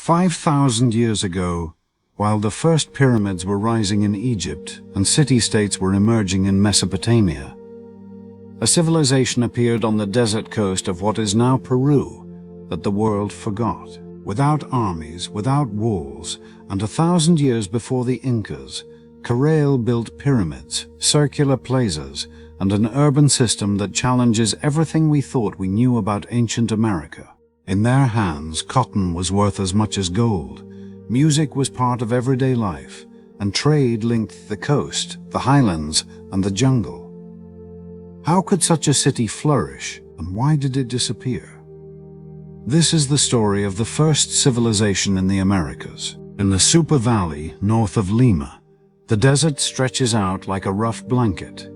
5,000 years ago, while the first pyramids were rising in Egypt and city-states were emerging in Mesopotamia, a civilization appeared on the desert coast of what is now Peru that the world forgot. Without armies, without walls, and 1,000 years before the Incas, Caral built pyramids, circular plazas, and an urban system that challenges everything we thought we knew about ancient America. In their hands, cotton was worth as much as gold, music was part of everyday life, and trade linked the coast, the highlands, and the jungle. How could such a city flourish, and why did it disappear? This is the story of the first civilization in the Americas. In the Super Valley, north of Lima, the desert stretches out like a rough blanket,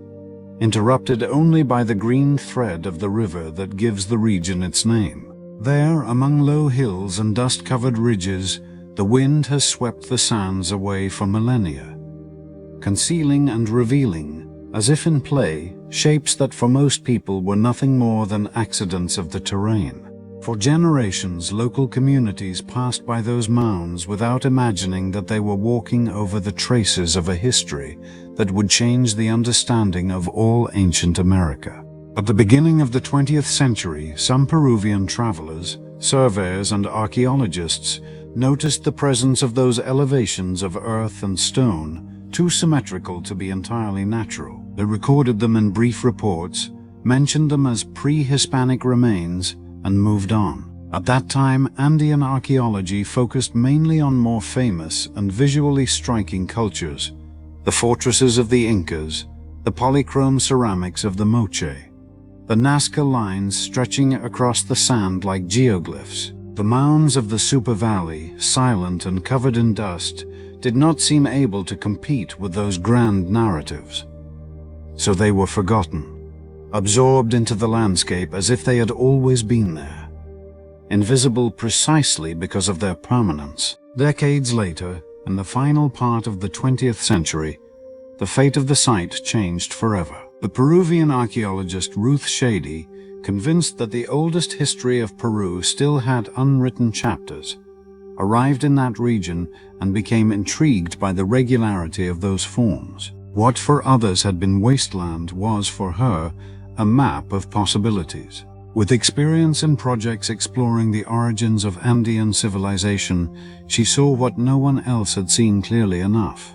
interrupted only by the green thread of the river that gives the region its name. There, among low hills and dust-covered ridges, the wind has swept the sands away for millennia, concealing and revealing, as if in play, shapes that for most people were nothing more than accidents of the terrain. For generations, local communities passed by those mounds without imagining that they were walking over the traces of a history that would change the understanding of all ancient America. At the beginning of the 20th century, some Peruvian travelers, surveyors, and archaeologists noticed the presence of those elevations of earth and stone, too symmetrical to be entirely natural. They recorded them in brief reports, mentioned them as pre-Hispanic remains, and moved on. At that time, Andean archaeology focused mainly on more famous and visually striking cultures, the fortresses of the Incas, the polychrome ceramics of the Moche, the Nazca lines stretching across the sand like geoglyphs. The mounds of the Super Valley, silent and covered in dust, did not seem able to compete with those grand narratives. So they were forgotten, absorbed into the landscape as if they had always been there, invisible precisely because of their permanence. Decades later, in the final part of the 20th century, the fate of the site changed forever. The Peruvian archaeologist Ruth Shady, convinced that the oldest history of Peru still had unwritten chapters, arrived in that region and became intrigued by the regularity of those forms. What for others had been wasteland was, for her, a map of possibilities. With experience in projects exploring the origins of Andean civilization, she saw what no one else had seen clearly enough.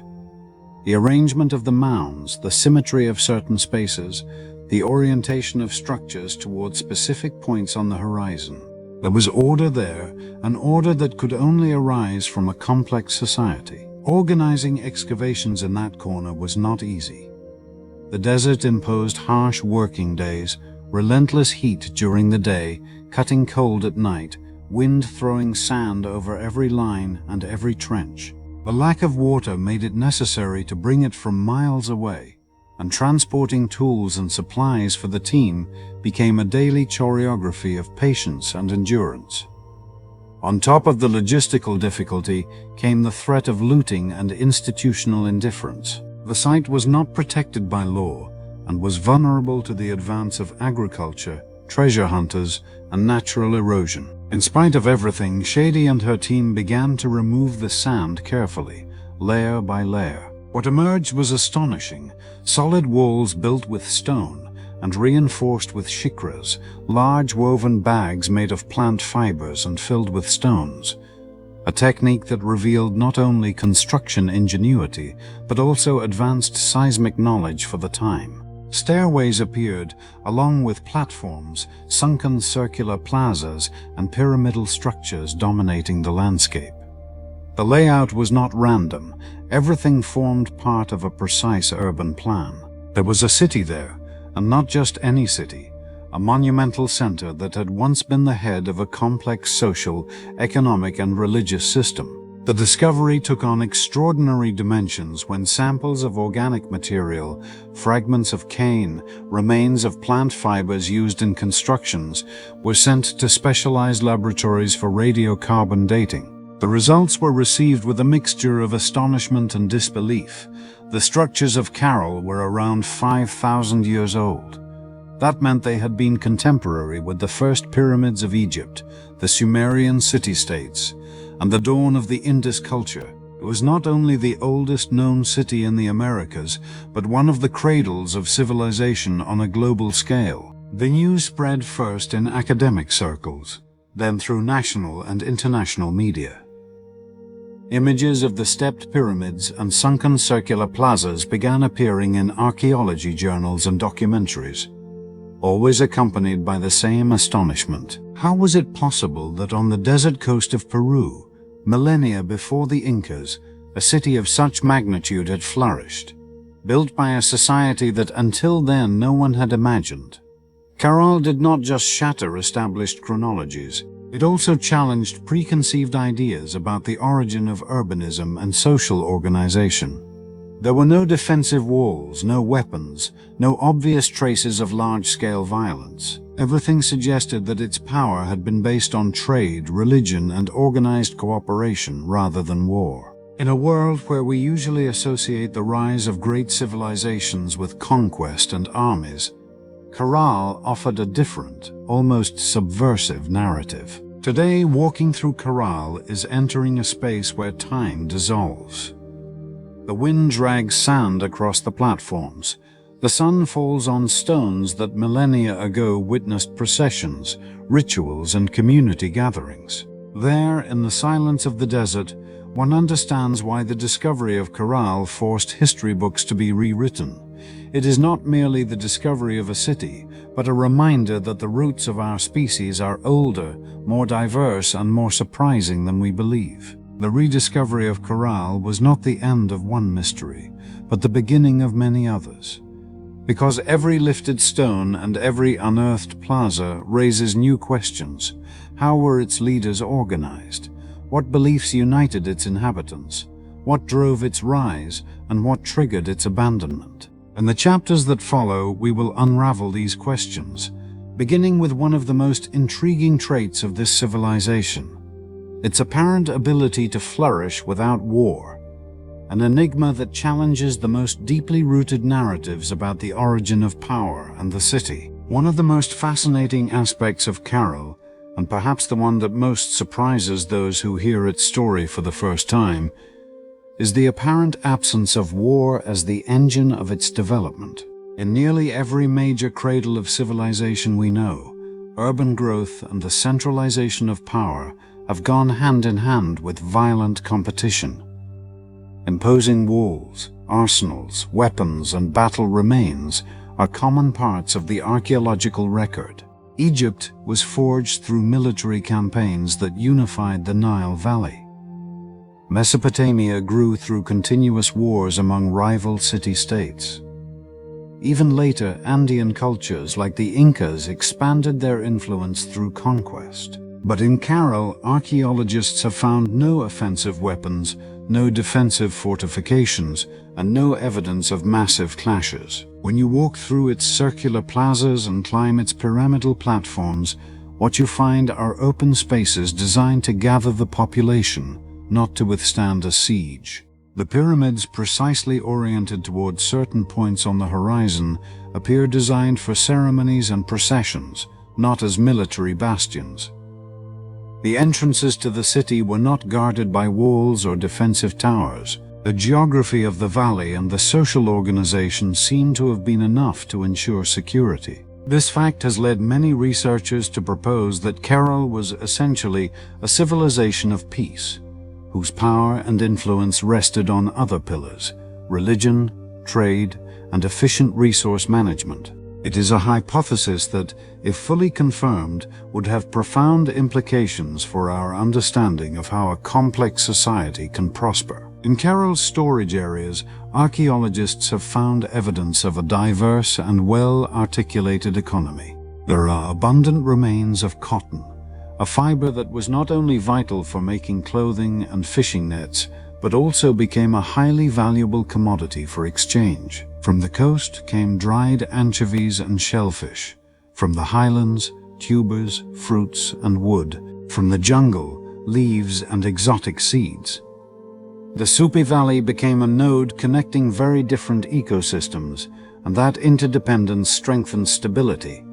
The arrangement of the mounds, the symmetry of certain spaces, the orientation of structures towards specific points on the horizon. There was order there, an order that could only arise from a complex society. Organizing excavations in that corner was not easy. The desert imposed harsh working days, relentless heat during the day, cutting cold at night, wind throwing sand over every line and every trench. The lack of water made it necessary to bring it from miles away, and transporting tools and supplies for the team became a daily choreography of patience and endurance. On top of the logistical difficulty came the threat of looting and institutional indifference. The site was not protected by law and was vulnerable to the advance of agriculture, treasure hunters, and natural erosion. In spite of everything, Shady and her team began to remove the sand carefully, layer by layer. What emerged was astonishing: solid walls built with stone and reinforced with shikras, large woven bags made of plant fibers and filled with stones. A technique that revealed not only construction ingenuity, but also advanced seismic knowledge for the time. Stairways appeared, along with platforms, sunken circular plazas, and pyramidal structures dominating the landscape. The layout was not random. Everything formed part of a precise urban plan. There was a city there, and not just any city, a monumental center that had once been the head of a complex social, economic, and religious system. The discovery took on extraordinary dimensions when samples of organic material, fragments of cane, remains of plant fibers used in constructions, were sent to specialized laboratories for radiocarbon dating. The results were received with a mixture of astonishment and disbelief. The structures of Caral were around 5,000 years old. That meant they had been contemporary with the first pyramids of Egypt, the Sumerian city-states, and the dawn of the Indus culture. It was not only the oldest known city in the Americas, but one of the cradles of civilization on a global scale. The news spread first in academic circles, then through national and international media. Images of the stepped pyramids and sunken circular plazas began appearing in archaeology journals and documentaries, always accompanied by the same astonishment. How was it possible that on the desert coast of Peru, millennia before the Incas, a city of such magnitude had flourished, built by a society that until then no one had imagined? Caral did not just shatter established chronologies, it also challenged preconceived ideas about the origin of urbanism and social organization. There were no defensive walls, no weapons, no obvious traces of large-scale violence. Everything suggested that its power had been based on trade, religion, and organized cooperation rather than war. In a world where we usually associate the rise of great civilizations with conquest and armies, Caral offered a different, almost subversive narrative. Today, walking through Caral is entering a space where time dissolves. The wind drags sand across the platforms. The sun falls on stones that millennia ago witnessed processions, rituals, and community gatherings. There, in the silence of the desert, one understands why the discovery of Caral forced history books to be rewritten. It is not merely the discovery of a city, but a reminder that the roots of our species are older, more diverse, and more surprising than we believe. The rediscovery of Caral was not the end of one mystery, but the beginning of many others. Because every lifted stone and every unearthed plaza raises new questions. How were its leaders organized? What beliefs united its inhabitants? What drove its rise, and what triggered its abandonment? In the chapters that follow, we will unravel these questions, beginning with one of the most intriguing traits of this civilization: its apparent ability to flourish without war, an enigma that challenges the most deeply rooted narratives about the origin of power and the city. One of the most fascinating aspects of Caral, and perhaps the one that most surprises those who hear its story for the first time, is the apparent absence of war as the engine of its development. In nearly every major cradle of civilization we know, urban growth and the centralization of power have gone hand in hand with violent competition. Imposing walls, arsenals, weapons, and battle remains are common parts of the archaeological record. Egypt was forged through military campaigns that unified the Nile Valley. Mesopotamia grew through continuous wars among rival city-states. Even later, Andean cultures like the Incas expanded their influence through conquest. But in Caral, archaeologists have found no offensive weapons, no defensive fortifications, and no evidence of massive clashes. When you walk through its circular plazas and climb its pyramidal platforms, what you find are open spaces designed to gather the population, not to withstand a siege. The pyramids, precisely oriented towards certain points on the horizon, appear designed for ceremonies and processions, not as military bastions. The entrances to the city were not guarded by walls or defensive towers. The geography of the valley and the social organization seem to have been enough to ensure security. This fact has led many researchers to propose that Caral was essentially a civilization of peace, whose power and influence rested on other pillars: religion, trade, and efficient resource management. It is a hypothesis that, if fully confirmed, would have profound implications for our understanding of how a complex society can prosper. In Caral's storage areas, archaeologists have found evidence of a diverse and well-articulated economy. There are abundant remains of cotton, a fiber that was not only vital for making clothing and fishing nets, but also became a highly valuable commodity for exchange. From the coast came dried anchovies and shellfish. From the highlands, tubers, fruits, and wood. From the jungle, leaves and exotic seeds. The Supi Valley became a node connecting very different ecosystems, and that interdependence strengthened stability.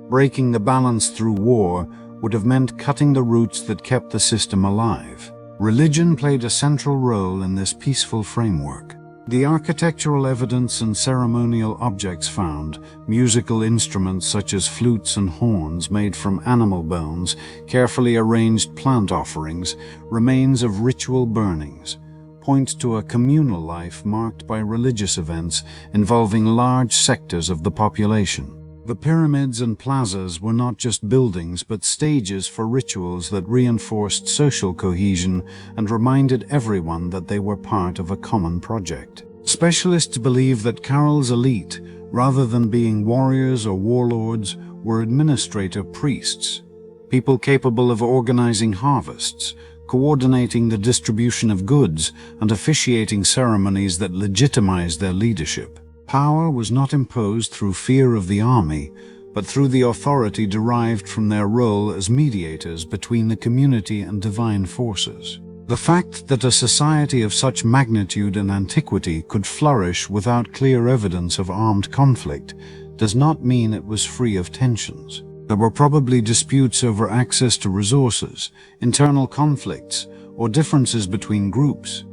Breaking the balance through war would have meant cutting the roots that kept the system alive. Religion played a central role in this peaceful framework. The architectural evidence and ceremonial objects found, musical instruments such as flutes and horns made from animal bones, carefully arranged plant offerings, remains of ritual burnings, point to a communal life marked by religious events involving large sectors of the population. The pyramids and plazas were not just buildings but stages for rituals that reinforced social cohesion and reminded everyone that they were part of a common project. Specialists believe that Caral's elite, rather than being warriors or warlords, were administrative priests, people capable of organizing harvests, coordinating the distribution of goods, and officiating ceremonies that legitimized their leadership. Power was not imposed through fear of the army, but through the authority derived from their role as mediators between the community and divine forces. The fact that a society of such magnitude and antiquity could flourish without clear evidence of armed conflict does not mean it was free of tensions. There were probably disputes over access to resources, internal conflicts, or differences between groups.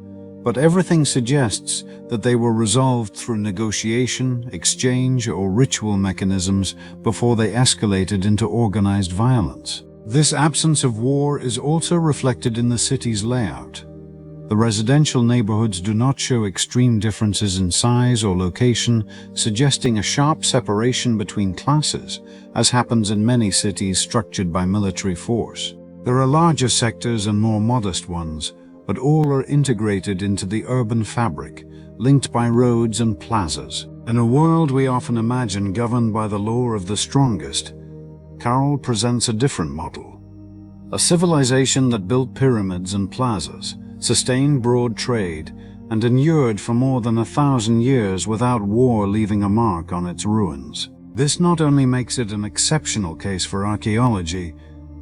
But everything suggests that they were resolved through negotiation, exchange, or ritual mechanisms before they escalated into organized violence. This absence of war is also reflected in the city's layout. The residential neighborhoods do not show extreme differences in size or location, suggesting a sharp separation between classes, as happens in many cities structured by military force. There are larger sectors and more modest ones, but all are integrated into the urban fabric, linked by roads and plazas. In a world we often imagine governed by the law of the strongest, Caral presents a different model. A civilization that built pyramids and plazas, sustained broad trade, and endured for more than 1,000 years without war leaving a mark on its ruins. This not only makes it an exceptional case for archaeology,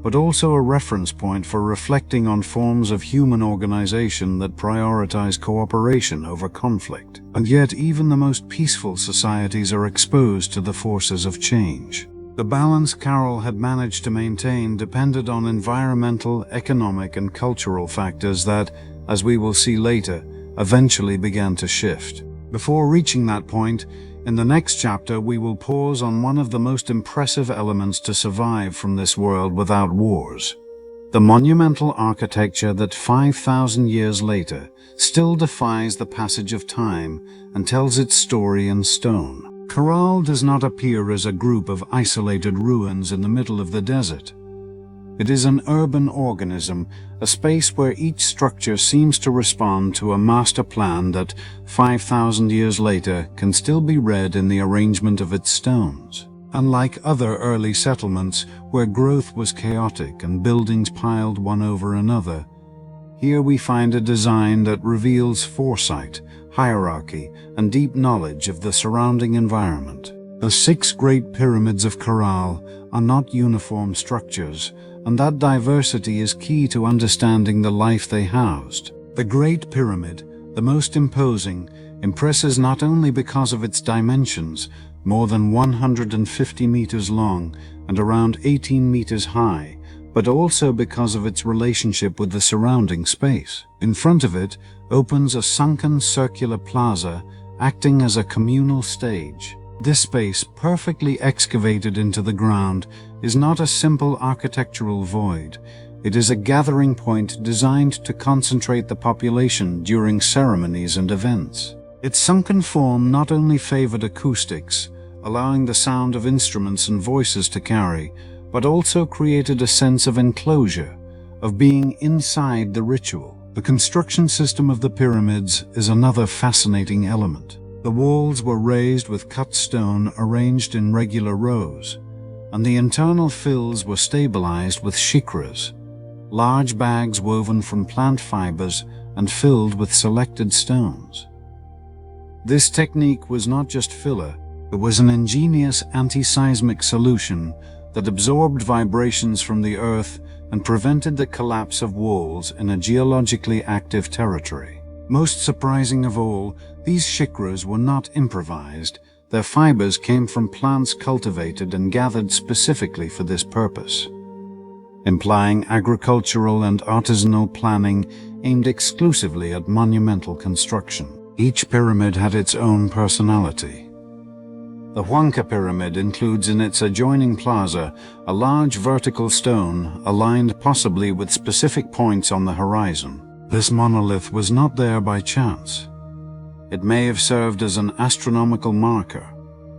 but also a reference point for reflecting on forms of human organization that prioritize cooperation over conflict. And yet even the most peaceful societies are exposed to the forces of change. The balance Caral had managed to maintain depended on environmental, economic, and cultural factors that, as we will see later, eventually began to shift. Before reaching that point, in the next chapter we will pause on one of the most impressive elements to survive from this world without wars. The monumental architecture that 5,000 years later still defies the passage of time and tells its story in stone. Caral does not appear as a group of isolated ruins in the middle of the desert. It is an urban organism, a space where each structure seems to respond to a master plan that 5,000 years later can still be read in the arrangement of its stones. Unlike other early settlements where growth was chaotic and buildings piled one over another, here we find a design that reveals foresight, hierarchy, and deep knowledge of the surrounding environment. The 6 great pyramids of Caral are not uniform structures, and that diversity is key to understanding the life they housed. The Great Pyramid, the most imposing, impresses not only because of its dimensions, more than 150 meters long and around 18 meters high, but also because of its relationship with the surrounding space. In front of it opens a sunken circular plaza, acting as a communal stage. This space, perfectly excavated into the ground, is not a simple architectural void. It is a gathering point designed to concentrate the population during ceremonies and events. Its sunken form not only favored acoustics, allowing the sound of instruments and voices to carry, but also created a sense of enclosure, of being inside the ritual. The construction system of the pyramids is another fascinating element. The walls were raised with cut stone arranged in regular rows, and the internal fills were stabilized with shikras, large bags woven from plant fibers and filled with selected stones. This technique was not just filler, it was an ingenious anti-seismic solution that absorbed vibrations from the earth and prevented the collapse of walls in a geologically active territory. Most surprising of all, these shikras were not improvised. Their fibers came from plants cultivated and gathered specifically for this purpose, implying agricultural and artisanal planning aimed exclusively at monumental construction. Each pyramid had its own personality. The Huanca pyramid includes in its adjoining plaza a large vertical stone aligned possibly with specific points on the horizon. This monolith was not there by chance. It may have served as an astronomical marker,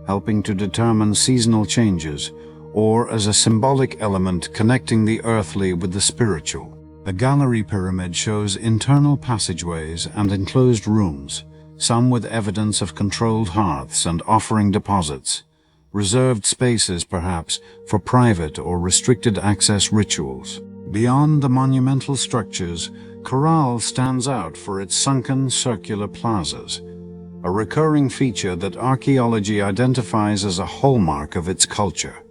helping to determine seasonal changes, or as a symbolic element connecting the earthly with the spiritual. The gallery pyramid shows internal passageways and enclosed rooms, some with evidence of controlled hearths and offering deposits, reserved spaces perhaps for private or restricted access rituals. Beyond the monumental structures, Caral stands out for its sunken circular plazas, a recurring feature that archaeology identifies as a hallmark of its culture.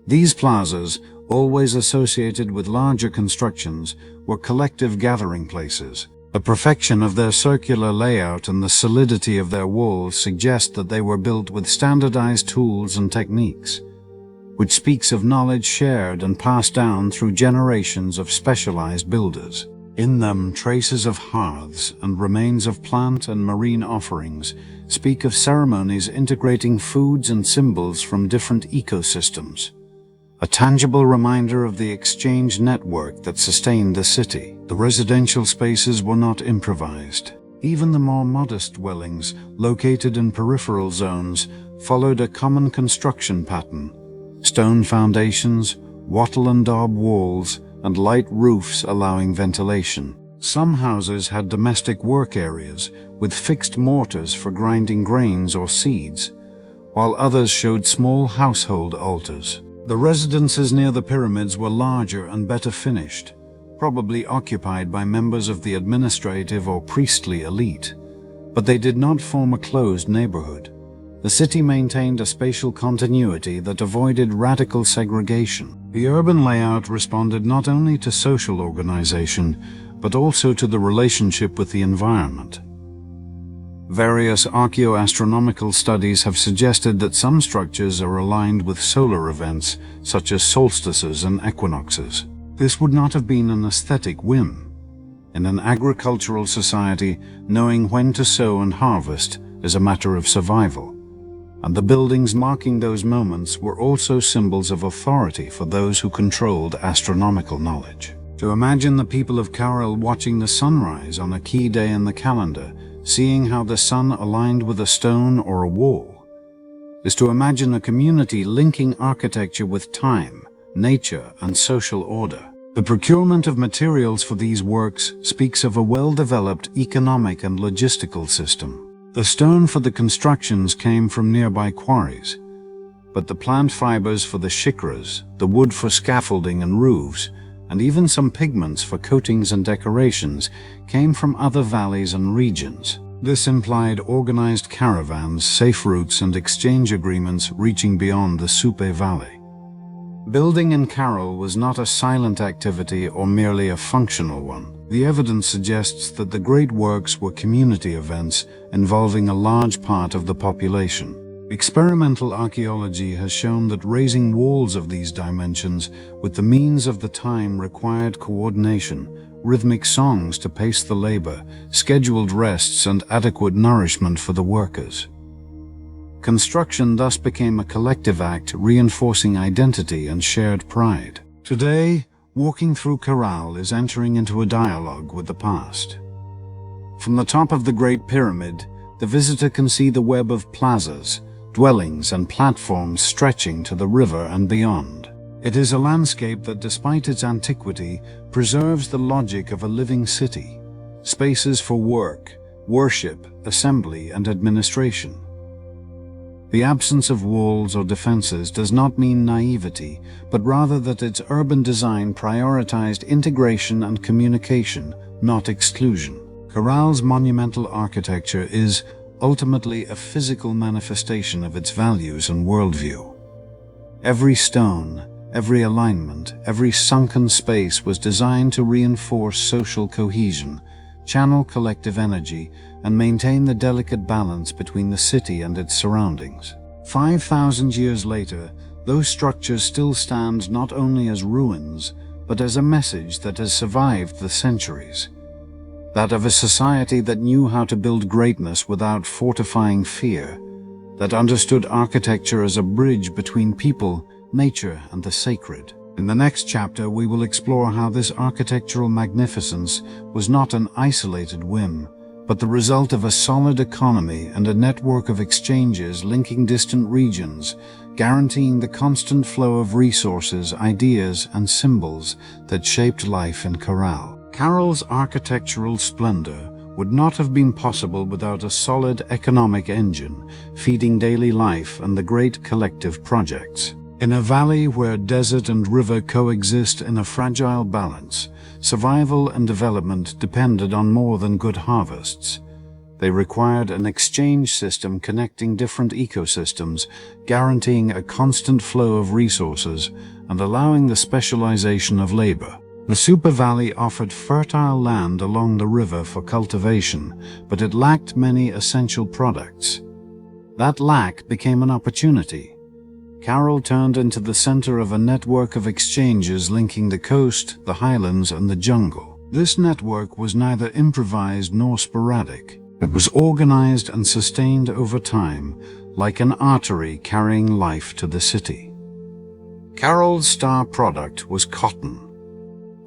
These plazas, always associated with larger constructions, were collective gathering places. The perfection of their circular layout and the solidity of their walls suggest that they were built with standardized tools and techniques, which speaks of knowledge shared and passed down through generations of specialized builders. In them, traces of hearths and remains of plant and marine offerings speak of ceremonies integrating foods and symbols from different ecosystems, a tangible reminder of the exchange network that sustained the city. The residential spaces were not improvised. Even the more modest dwellings, located in peripheral zones, followed a common construction pattern: stone foundations, wattle and daub walls, and light roofs allowing ventilation. Some houses had domestic work areas with fixed mortars for grinding grains or seeds, while others showed small household altars. The residences near the pyramids were larger and better finished, probably occupied by members of the administrative or priestly elite, but they did not form a closed neighborhood. The city maintained a spatial continuity that avoided radical segregation. The urban layout responded not only to social organization, but also to the relationship with the environment. Various archaeoastronomical studies have suggested that some structures are aligned with solar events, such as solstices and equinoxes. This would not have been an aesthetic whim. In an agricultural society, knowing when to sow and harvest is a matter of survival, and the buildings marking those moments were also symbols of authority for those who controlled astronomical knowledge. To imagine the people of Caral watching the sunrise on a key day in the calendar, seeing how the sun aligned with a stone or a wall, is to imagine a community linking architecture with time, nature, and social order. The procurement of materials for these works speaks of a well-developed economic and logistical system. The stone for the constructions came from nearby quarries, but the plant fibers for the shikras, the wood for scaffolding and roofs, and even some pigments for coatings and decorations came from other valleys and regions. This implied organized caravans, safe routes, and exchange agreements reaching beyond the Supe Valley. Building in Caral was not a silent activity or merely a functional one. The evidence suggests that the great works were community events involving a large part of the population. Experimental archaeology has shown that raising walls of these dimensions with the means of the time required coordination, rhythmic songs to pace the labor, scheduled rests, and adequate nourishment for the workers. Construction thus became a collective act, reinforcing identity and shared pride. Today, walking through Caral is entering into a dialogue with the past. From the top of the Great Pyramid, the visitor can see the web of plazas, dwellings, and platforms stretching to the river and beyond. It is a landscape that, despite its antiquity, preserves the logic of a living city, spaces for work, worship, assembly, and administration. The absence of walls or defenses does not mean naivety, but rather that its urban design prioritized integration and communication, not exclusion. Caral's monumental architecture is, ultimately, a physical manifestation of its values and worldview. Every stone, every alignment, every sunken space was designed to reinforce social cohesion, channel collective energy, and maintain the delicate balance between the city and its surroundings. 5,000 years later, those structures still stand not only as ruins, but as a message that has survived the centuries. That of a society that knew how to build greatness without fortifying fear, that understood architecture as a bridge between people, nature, and the sacred. In the next chapter, we will explore how this architectural magnificence was not an isolated whim, but the result of a solid economy and a network of exchanges linking distant regions, guaranteeing the constant flow of resources, ideas, and symbols that shaped life in Caral. Caral's architectural splendor would not have been possible without a solid economic engine feeding daily life and the great collective projects. In a valley where desert and river coexist in a fragile balance, survival and development depended on more than good harvests. They required an exchange system connecting different ecosystems, guaranteeing a constant flow of resources and allowing the specialization of labor. The Super Valley offered fertile land along the river for cultivation, but it lacked many essential products. That lack became an opportunity. Caral turned into the center of a network of exchanges linking the coast, the highlands, and the jungle. This network was neither improvised nor sporadic. It was organized and sustained over time, like an artery carrying life to the city. Caral's star product was cotton.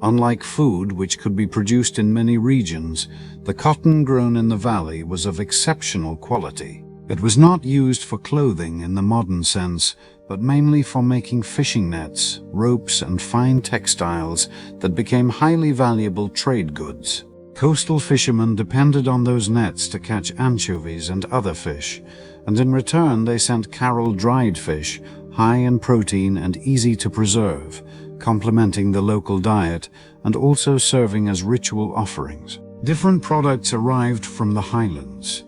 Unlike food, which could be produced in many regions, the cotton grown in the valley was of exceptional quality. It was not used for clothing in the modern sense, but mainly for making fishing nets, ropes, and fine textiles that became highly valuable trade goods. Coastal fishermen depended on those nets to catch anchovies and other fish, and in return they sent Caral dried fish, high in protein and easy to preserve, complementing the local diet and also serving as ritual offerings. Different products arrived from the highlands.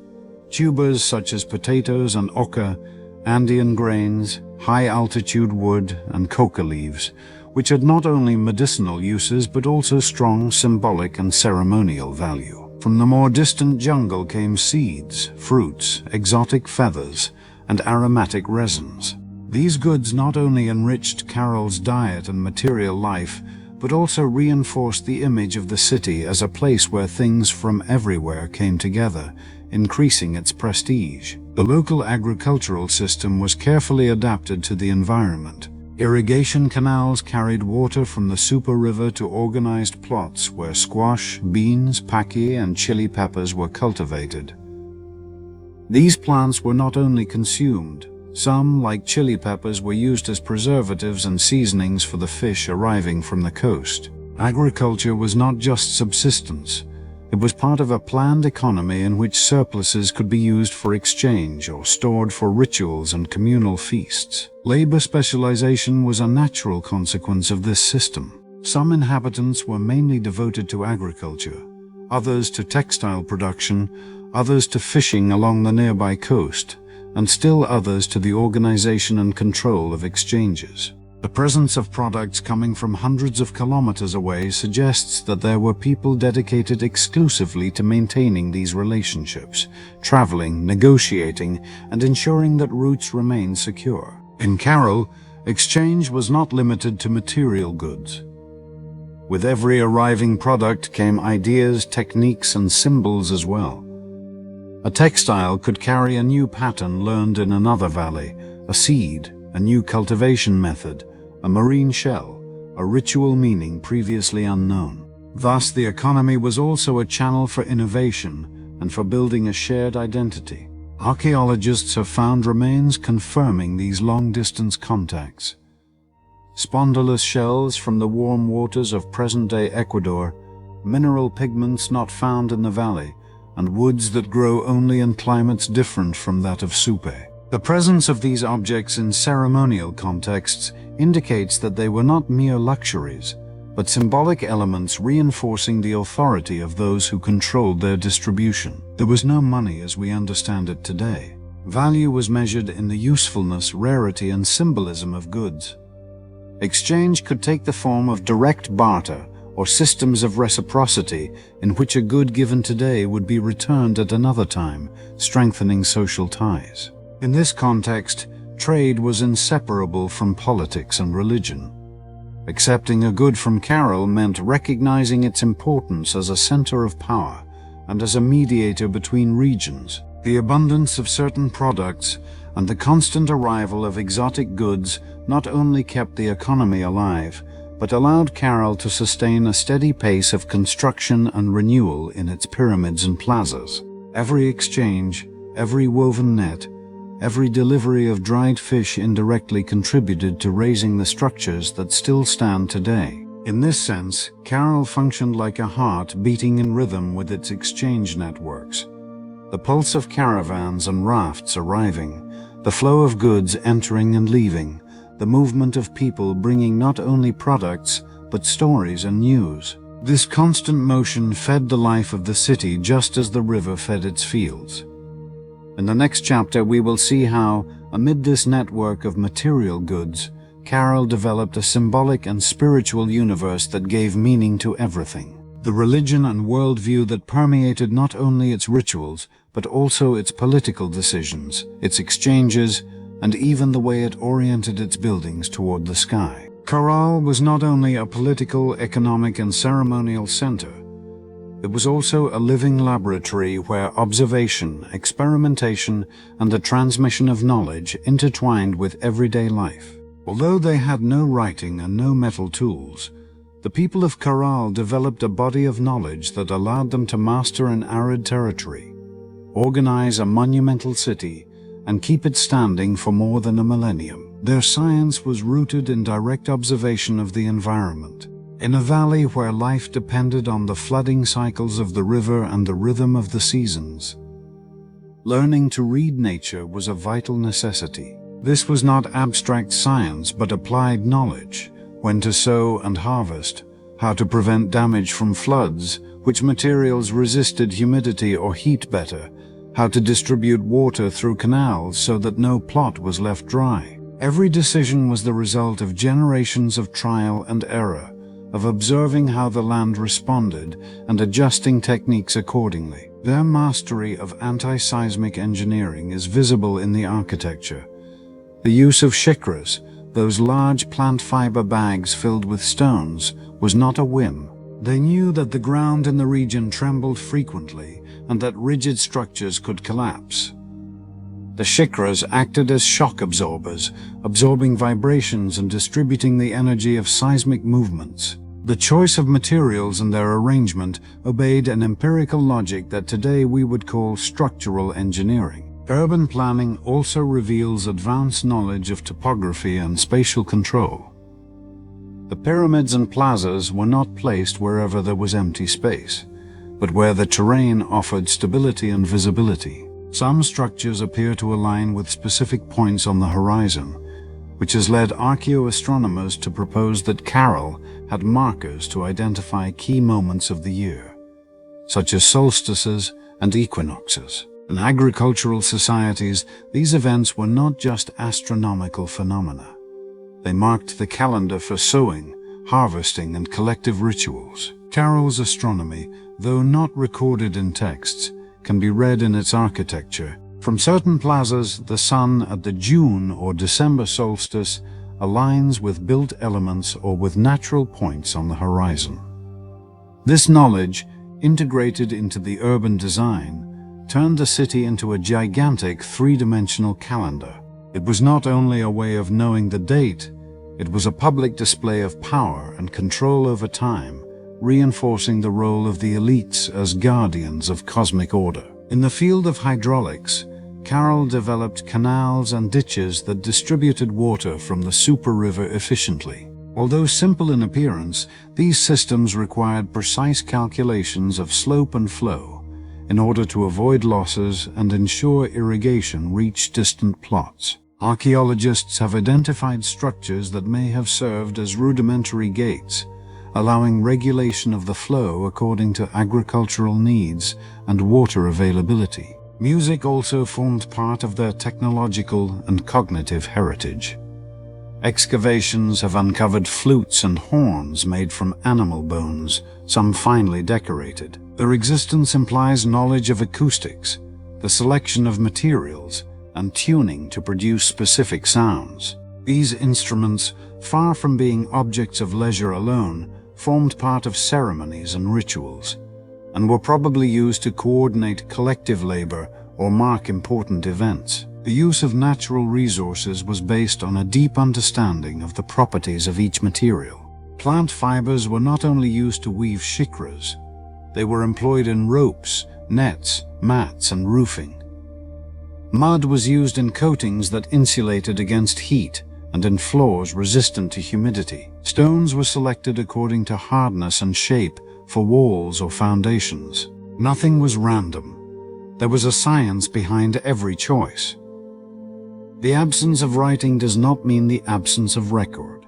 Tubers such as potatoes and oca, Andean grains, high-altitude wood, and coca leaves, which had not only medicinal uses but also strong symbolic and ceremonial value. From the more distant jungle came seeds, fruits, exotic feathers, and aromatic resins. These goods not only enriched Caral's diet and material life, but also reinforced the image of the city as a place where things from everywhere came together, increasing its prestige. The local agricultural system was carefully adapted to the environment. Irrigation canals carried water from the Super River to organized plots where squash, beans, paki, and chili peppers were cultivated. These plants were not only consumed. Some, like chili peppers, were used as preservatives and seasonings for the fish arriving from the coast. Agriculture was not just subsistence. It was part of a planned economy in which surpluses could be used for exchange or stored for rituals and communal feasts. Labor specialization was a natural consequence of this system. Some inhabitants were mainly devoted to agriculture, others to textile production, others to fishing along the nearby coast, and still others to the organization and control of exchanges. The presence of products coming from hundreds of kilometers away suggests that there were people dedicated exclusively to maintaining these relationships, traveling, negotiating, and ensuring that routes remained secure. In Caral, exchange was not limited to material goods. With every arriving product came ideas, techniques, and symbols as well. A textile could carry a new pattern learned in another valley, a seed, a new cultivation method, a marine shell, a ritual meaning previously unknown. Thus, the economy was also a channel for innovation and for building a shared identity. Archaeologists have found remains confirming these long-distance contacts. Spondylus shells from the warm waters of present-day Ecuador, mineral pigments not found in the valley, and woods that grow only in climates different from that of Supe. The presence of these objects in ceremonial contexts indicates that they were not mere luxuries, but symbolic elements reinforcing the authority of those who controlled their distribution. There was no money as we understand it today. Value was measured in the usefulness, rarity, and symbolism of goods. Exchange could take the form of direct barter or systems of reciprocity in which a good given today would be returned at another time, strengthening social ties. In this context, trade was inseparable from politics and religion. Accepting a good from Caral meant recognizing its importance as a center of power and as a mediator between regions. The abundance of certain products and the constant arrival of exotic goods not only kept the economy alive, but allowed Caral to sustain a steady pace of construction and renewal in its pyramids and plazas. Every exchange, every woven net, every delivery of dried fish indirectly contributed to raising the structures that still stand today. In this sense, Caral functioned like a heart beating in rhythm with its exchange networks. The pulse of caravans and rafts arriving, the flow of goods entering and leaving, the movement of people bringing not only products, but stories and news. This constant motion fed the life of the city just as the river fed its fields. In the next chapter, we will see how, amid this network of material goods, Caral developed a symbolic and spiritual universe that gave meaning to everything. The religion and worldview that permeated not only its rituals, but also its political decisions, its exchanges, and even the way it oriented its buildings toward the sky. Caral was not only a political, economic, and ceremonial center. It was also a living laboratory where observation, experimentation, and the transmission of knowledge intertwined with everyday life. Although they had no writing and no metal tools, the people of Caral developed a body of knowledge that allowed them to master an arid territory, organize a monumental city, and keep it standing for more than a millennium. Their science was rooted in direct observation of the environment. In a valley where life depended on the flooding cycles of the river and the rhythm of the seasons, learning to read nature was a vital necessity. This was not abstract science but applied knowledge: when to sow and harvest, how to prevent damage from floods, which materials resisted humidity or heat better, how to distribute water through canals so that no plot was left dry. Every decision was the result of generations of trial and error, of observing how the land responded and adjusting techniques accordingly. Their mastery of anti-seismic engineering is visible in the architecture. The use of shikras, those large plant fiber bags filled with stones, was not a whim. They knew that the ground in the region trembled frequently and that rigid structures could collapse. The shikras acted as shock absorbers, absorbing vibrations and distributing the energy of seismic movements. The choice of materials and their arrangement obeyed an empirical logic that today we would call structural engineering. Urban planning also reveals advanced knowledge of topography and spatial control. The pyramids and plazas were not placed wherever there was empty space, but where the terrain offered stability and visibility. Some structures appear to align with specific points on the horizon, which has led archaeoastronomers to propose that Caral had markers to identify key moments of the year, such as solstices and equinoxes. In agricultural societies, these events were not just astronomical phenomena. They marked the calendar for sowing, harvesting, and collective rituals. Caral's astronomy, though not recorded in texts, can be read in its architecture. From certain plazas, the sun at the June or December solstice aligns with built elements or with natural points on the horizon. This knowledge, integrated into the urban design, turned the city into a gigantic three-dimensional calendar. It was not only a way of knowing the date, it was a public display of power and control over time, reinforcing the role of the elites as guardians of cosmic order. In the field of hydraulics, Caral developed canals and ditches that distributed water from the super river efficiently. Although simple in appearance, these systems required precise calculations of slope and flow in order to avoid losses and ensure irrigation reached distant plots. Archaeologists have identified structures that may have served as rudimentary gates, allowing regulation of the flow according to agricultural needs and water availability. Music also formed part of their technological and cognitive heritage. Excavations have uncovered flutes and horns made from animal bones, some finely decorated. Their existence implies knowledge of acoustics, the selection of materials, and tuning to produce specific sounds. These instruments, far from being objects of leisure alone, formed part of ceremonies and rituals, and were probably used to coordinate collective labor or mark important events. The use of natural resources was based on a deep understanding of the properties of each material. Plant fibers were not only used to weave shikras, they were employed in ropes, nets, mats, and roofing. Mud was used in coatings that insulated against heat and in floors resistant to humidity. Stones were selected according to hardness and shape for walls or foundations. Nothing was random. There was a science behind every choice. The absence of writing does not mean the absence of record.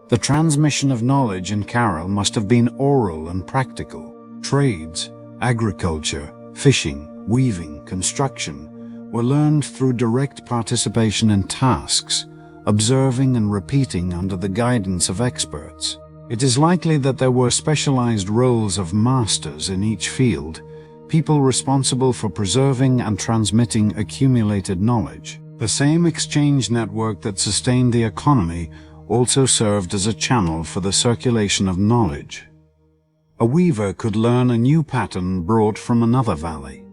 The transmission of knowledge in Caral must have been oral and practical. Trades, agriculture, fishing, weaving, construction were learned through direct participation in tasks, observing and repeating under the guidance of experts. It is likely that there were specialized roles of masters in each field, people responsible for preserving and transmitting accumulated knowledge. The same exchange network that sustained the economy also served as a channel for the circulation of knowledge. A weaver could learn a new pattern brought from another valley.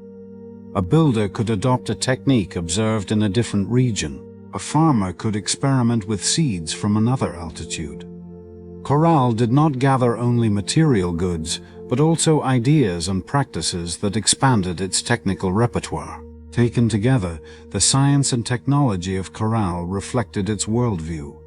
A builder could adopt a technique observed in a different region. A farmer could experiment with seeds from another altitude. Caral did not gather only material goods, but also ideas and practices that expanded its technical repertoire. Taken together, the science and technology of Caral reflected its worldview,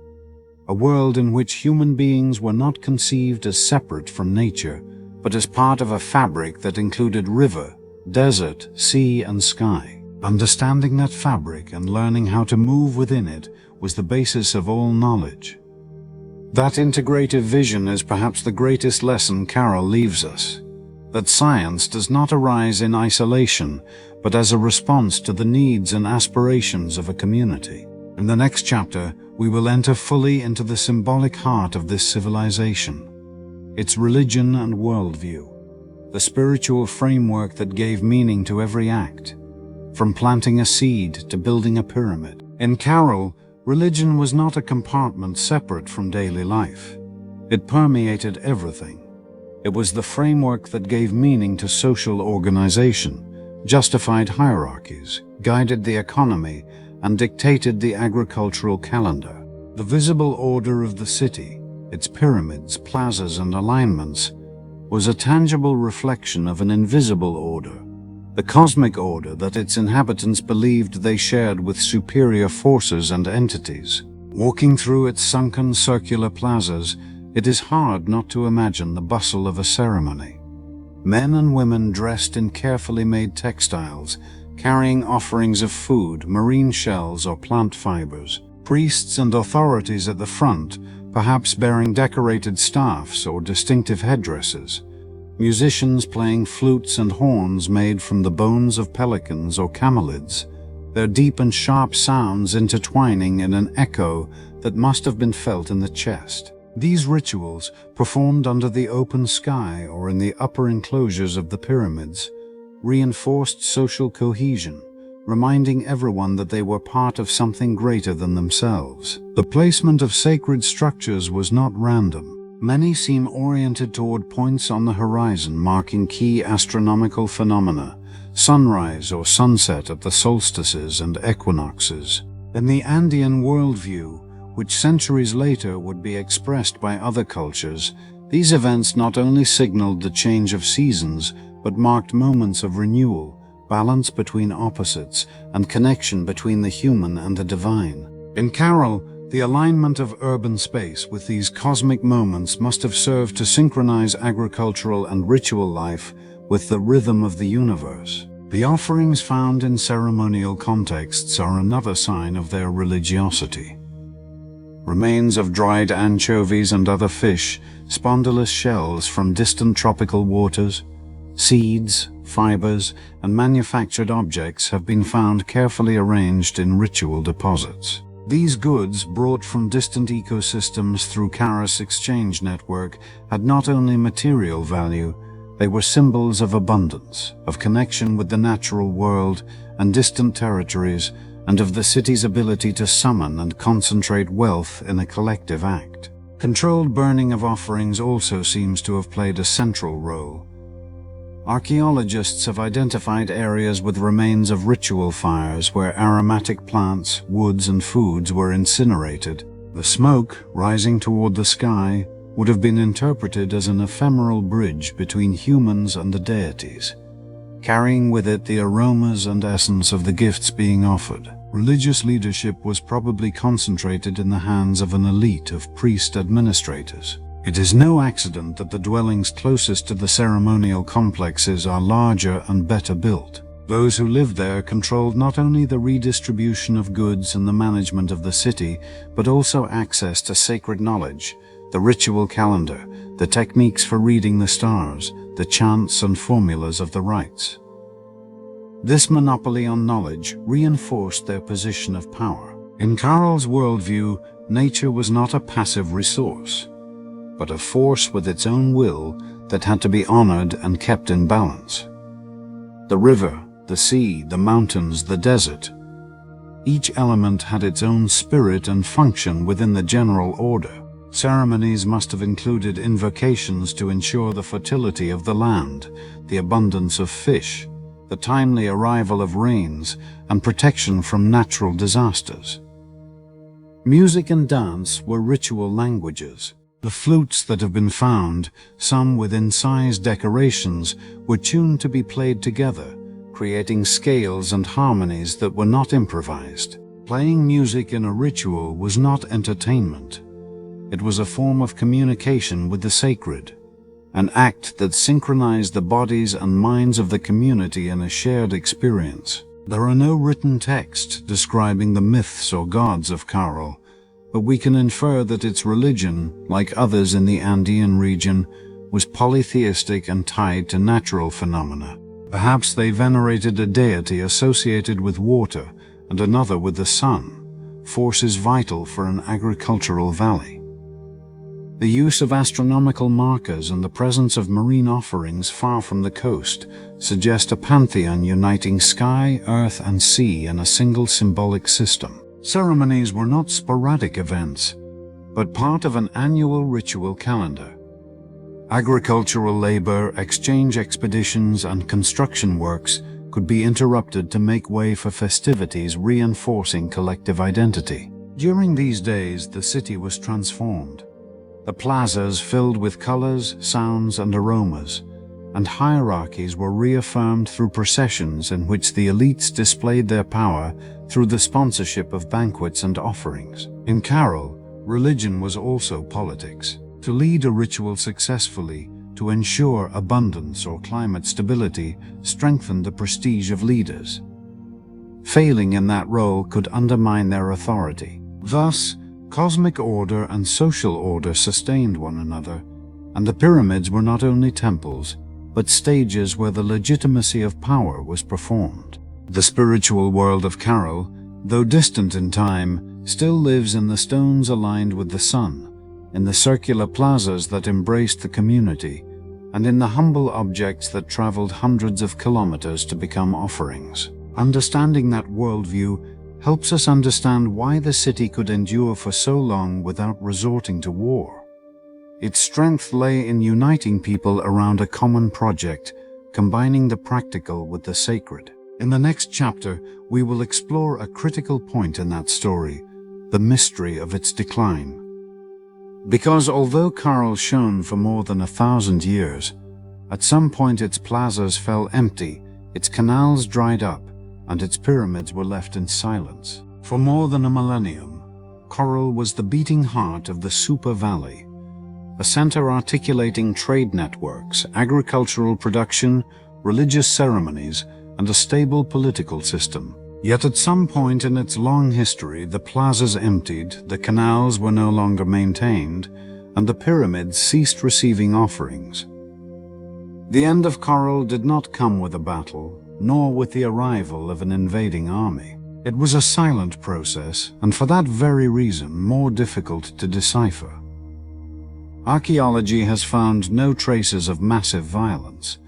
a world in which human beings were not conceived as separate from nature, but as part of a fabric that included river, desert, sea, and sky. Understanding that fabric and learning how to move within it was the basis of all knowledge. That integrative vision is perhaps the greatest lesson Caral leaves us, that science does not arise in isolation, but as a response to the needs and aspirations of a community. In the next chapter, we will enter fully into the symbolic heart of this civilization, its religion and worldview, the spiritual framework that gave meaning to every act, from planting a seed to building a pyramid. In Caral, religion was not a compartment separate from daily life. It permeated everything. It was the framework that gave meaning to social organization, justified hierarchies, guided the economy, and dictated the agricultural calendar. The visible order of the city, its pyramids, plazas, and alignments, was a tangible reflection of an invisible order, the cosmic order that its inhabitants believed they shared with superior forces and entities. Walking through its sunken circular plazas, it is hard not to imagine the bustle of a ceremony. Men and women dressed in carefully made textiles, carrying offerings of food, marine shells, or plant fibers. Priests and authorities at the front, perhaps bearing decorated staffs or distinctive headdresses. Musicians playing flutes and horns made from the bones of pelicans or camelids, their deep and sharp sounds intertwining in an echo that must have been felt in the chest. These rituals, performed under the open sky or in the upper enclosures of the pyramids, reinforced social cohesion, reminding everyone that they were part of something greater than themselves. The placement of sacred structures was not random. Many seem oriented toward points on the horizon marking key astronomical phenomena, sunrise or sunset at the solstices and equinoxes. In the Andean worldview, which centuries later would be expressed by other cultures, these events not only signaled the change of seasons, but marked moments of renewal, balance between opposites, and connection between the human and the divine. In Caral, the alignment of urban space with these cosmic moments must have served to synchronize agricultural and ritual life with the rhythm of the universe. The offerings found in ceremonial contexts are another sign of their religiosity. Remains of dried anchovies and other fish, spondylus shells from distant tropical waters, seeds, fibers, and manufactured objects have been found carefully arranged in ritual deposits. These goods, brought from distant ecosystems through Caral's exchange network, had not only material value, they were symbols of abundance, of connection with the natural world and distant territories, and of the city's ability to summon and concentrate wealth in a collective act. Controlled burning of offerings also seems to have played a central role. Archaeologists have identified areas with remains of ritual fires where aromatic plants, woods, and foods were incinerated. The smoke, rising toward the sky, would have been interpreted as an ephemeral bridge between humans and the deities, carrying with it the aromas and essence of the gifts being offered. Religious leadership was probably concentrated in the hands of an elite of priest administrators. It is no accident that the dwellings closest to the ceremonial complexes are larger and better built. Those who lived there controlled not only the redistribution of goods and the management of the city, but also access to sacred knowledge, the ritual calendar, the techniques for reading the stars, the chants and formulas of the rites. This monopoly on knowledge reinforced their position of power. In Caral's worldview, nature was not a passive resource, but a force with its own will that had to be honored and kept in balance. The river, the sea, the mountains, the desert, each element had its own spirit and function within the general order. Ceremonies must have included invocations to ensure the fertility of the land, the abundance of fish, the timely arrival of rains, and protection from natural disasters. Music and dance were ritual languages. The flutes that have been found, some with incised decorations, were tuned to be played together, creating scales and harmonies that were not improvised. Playing music in a ritual was not entertainment. It was a form of communication with the sacred, an act that synchronized the bodies and minds of the community in a shared experience. There are no written texts describing the myths or gods of Caral, but we can infer that its religion, like others in the Andean region, was polytheistic and tied to natural phenomena. Perhaps they venerated a deity associated with water and another with the sun, forces vital for an agricultural valley. The use of astronomical markers and the presence of marine offerings far from the coast suggest a pantheon uniting sky, earth, and sea in a single symbolic system. Ceremonies were not sporadic events, but part of an annual ritual calendar. Agricultural labor, exchange expeditions, and construction works could be interrupted to make way for festivities reinforcing collective identity. During these days, the city was transformed. The plazas filled with colors, sounds, and aromas, and hierarchies were reaffirmed through processions in which the elites displayed their power through the sponsorship of banquets and offerings. In Caral, religion was also politics. To lead a ritual successfully, to ensure abundance or climate stability, strengthened the prestige of leaders. Failing in that role could undermine their authority. Thus, cosmic order and social order sustained one another, and the pyramids were not only temples, but stages where the legitimacy of power was performed. The spiritual world of Caral, though distant in time, still lives in the stones aligned with the sun, in the circular plazas that embraced the community, and in the humble objects that traveled hundreds of kilometers to become offerings. Understanding that worldview helps us understand why the city could endure for so long without resorting to war. Its strength lay in uniting people around a common project, combining the practical with the sacred. In the next chapter, we will explore a critical point in that story, the mystery of its decline. Because although Caral shone for more than 1,000 years, at some point its plazas fell empty, its canals dried up, and its pyramids were left in silence. For more than a millennium, Caral was the beating heart of the Super Valley, a center articulating trade networks, agricultural production, religious ceremonies, and a stable political system. Yet at some point in its long history, the plazas emptied, the canals were no longer maintained, and the pyramids ceased receiving offerings. The end of Caral did not come with a battle, nor with the arrival of an invading army. It was a silent process, and for that very reason more difficult to decipher. Archaeology has found no traces of massive violence.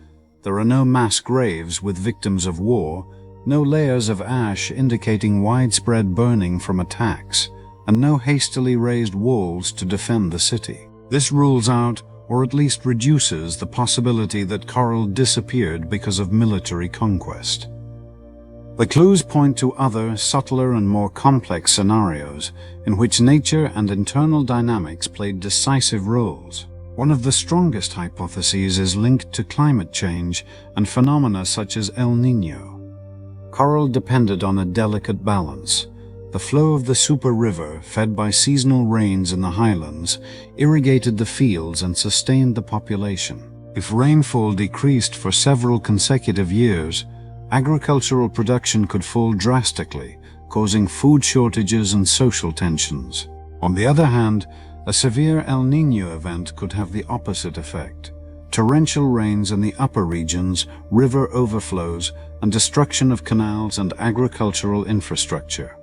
There are no mass graves with victims of war, no layers of ash indicating widespread burning from attacks, and no hastily raised walls to defend the city. This rules out, or at least reduces, the possibility that Caral disappeared because of military conquest. The clues point to other, subtler and more complex scenarios in which nature and internal dynamics played decisive roles. One of the strongest hypotheses is linked to climate change and phenomena such as El Niño. Caral depended on a delicate balance. The flow of the Super River, fed by seasonal rains in the highlands, irrigated the fields and sustained the population. If rainfall decreased for several consecutive years, agricultural production could fall drastically, causing food shortages and social tensions. On the other hand, a severe El Niño event could have the opposite effect. Torrential rains in the upper regions, river overflows, and destruction of canals and agricultural infrastructure.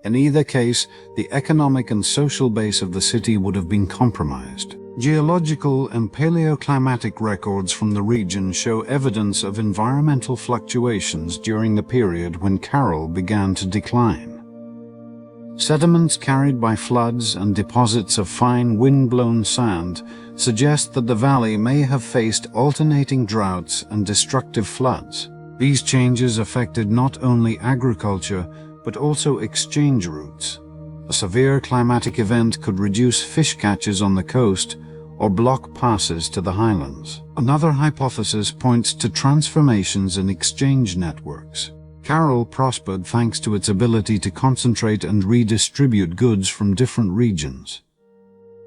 In either case, the economic and social base of the city would have been compromised. Geological and paleoclimatic records from the region show evidence of environmental fluctuations during the period when Caral began to decline. Sediments carried by floods and deposits of fine wind-blown sand suggest that the valley may have faced alternating droughts and destructive floods. These changes affected not only agriculture, but also exchange routes. A severe climatic event could reduce fish catches on the coast or block passes to the highlands. Another hypothesis points to transformations in exchange networks. Caral prospered thanks to its ability to concentrate and redistribute goods from different regions.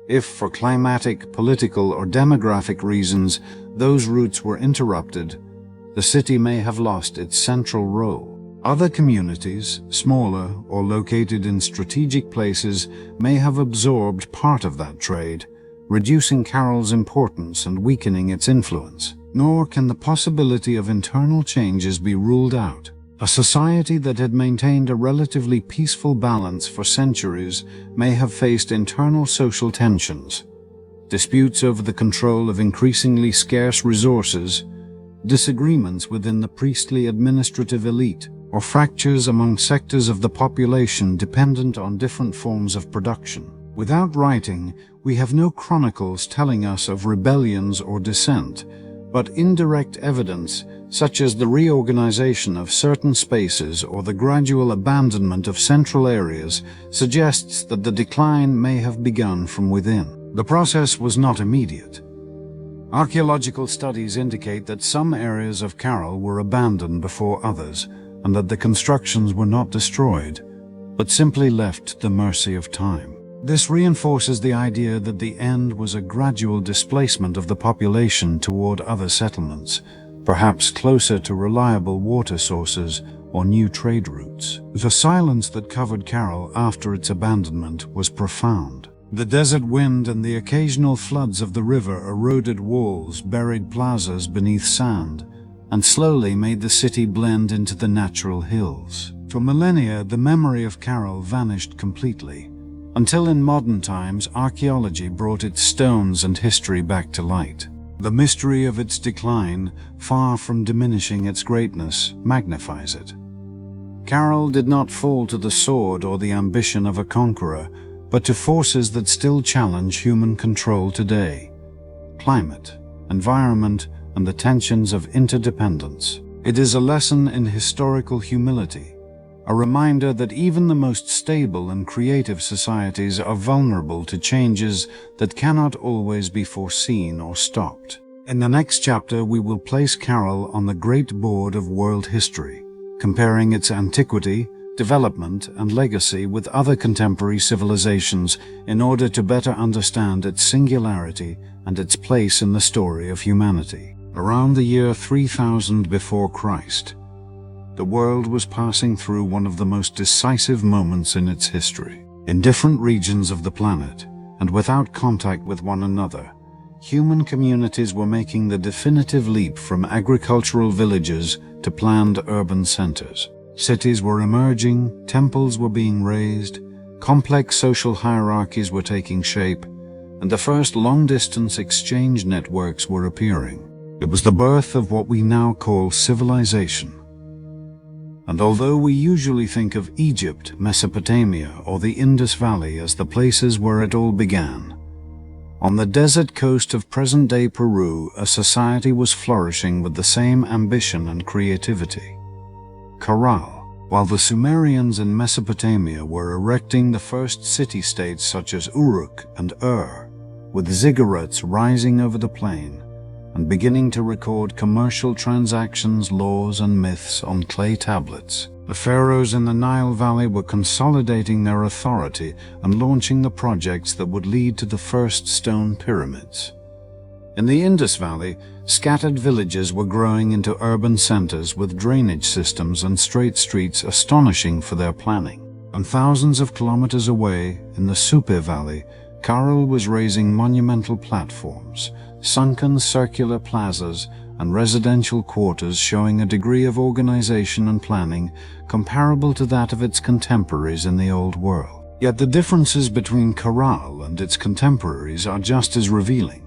If, for climatic, political, or demographic reasons, those routes were interrupted, the city may have lost its central role. Other communities, smaller or located in strategic places, may have absorbed part of that trade, reducing Caral's importance and weakening its influence. Nor can the possibility of internal changes be ruled out. A society that had maintained a relatively peaceful balance for centuries may have faced internal social tensions, disputes over the control of increasingly scarce resources, disagreements within the priestly administrative elite, or fractures among sectors of the population dependent on different forms of production. Without writing, we have no chronicles telling us of rebellions or dissent, but indirect evidence, such as the reorganization of certain spaces or the gradual abandonment of central areas, suggests that the decline may have begun from within. The process was not immediate. Archaeological studies indicate that some areas of Caral were abandoned before others, and that the constructions were not destroyed, but simply left to the mercy of time. This reinforces the idea that the end was a gradual displacement of the population toward other settlements, perhaps closer to reliable water sources or new trade routes. The silence that covered Caral after its abandonment was profound. The desert wind and the occasional floods of the river eroded walls, buried plazas beneath sand, and slowly made the city blend into the natural hills. For millennia, the memory of Caral vanished completely, until in modern times archaeology brought its stones and history back to light. The mystery of its decline, far from diminishing its greatness, magnifies it. Caral did not fall to the sword or the ambition of a conqueror, but to forces that still challenge human control today: climate, environment, and the tensions of interdependence. It is a lesson in historical humility, a reminder that even the most stable and creative societies are vulnerable to changes that cannot always be foreseen or stopped. In the next chapter, we will place Caral on the great board of world history, comparing its antiquity, development, and legacy with other contemporary civilizations in order to better understand its singularity and its place in the story of humanity. Around the year 3000 before Christ, the world was passing through one of the most decisive moments in its history. In different regions of the planet, and without contact with one another, human communities were making the definitive leap from agricultural villages to planned urban centers. Cities were emerging, temples were being raised, complex social hierarchies were taking shape, and the first long-distance exchange networks were appearing. It was the birth of what we now call civilization. And although we usually think of Egypt, Mesopotamia, or the Indus Valley as the places where it all began, on the desert coast of present-day Peru, a society was flourishing with the same ambition and creativity. Caral. While the Sumerians in Mesopotamia were erecting the first city-states such as Uruk and with ziggurats rising over the plain, and beginning to record commercial transactions, laws, and myths on clay tablets, the pharaohs in the Nile Valley were consolidating their authority and launching the projects that would lead to the first stone pyramids. In the Indus Valley, scattered villages were growing into urban centers with drainage systems and straight streets astonishing for their planning. And thousands of kilometers away, in the Supe Valley, Caral was raising monumental platforms, sunken circular plazas, and residential quarters showing a degree of organization and planning comparable to that of its contemporaries in the Old World. Yet the differences between Caral and its contemporaries are just as revealing.